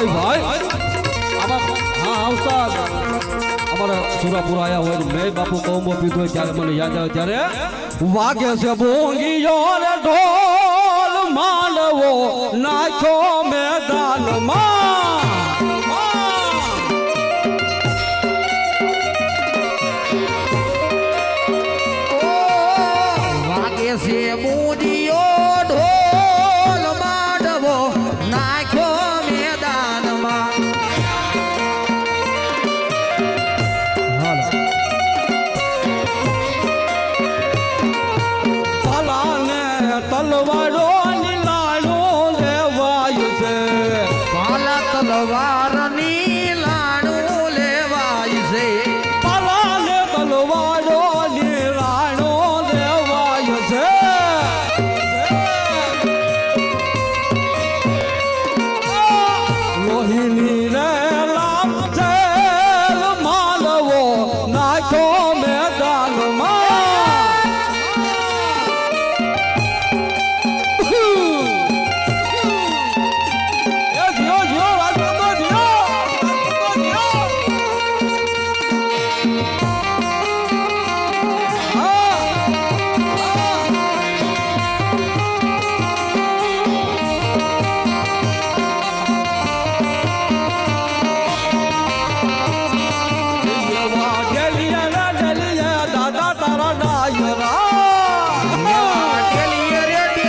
ભાઈ હા ઉસ્તાદ અમારા સુરાપુરા આયા હોય મેં બાપુ કોમો પીધો ત્યારે મને યાદ આવે ત્યારે વાગે છે ભોંગીયો રે ઢોલ માંડવો નાખ્યો મેદાનમાં વાગે છે બુંદીયો ઢોલ માંડવો નાખ્યો મેદાનમાં તલવાડો નીલાડો લેવાયું છે ભાલા તલવાર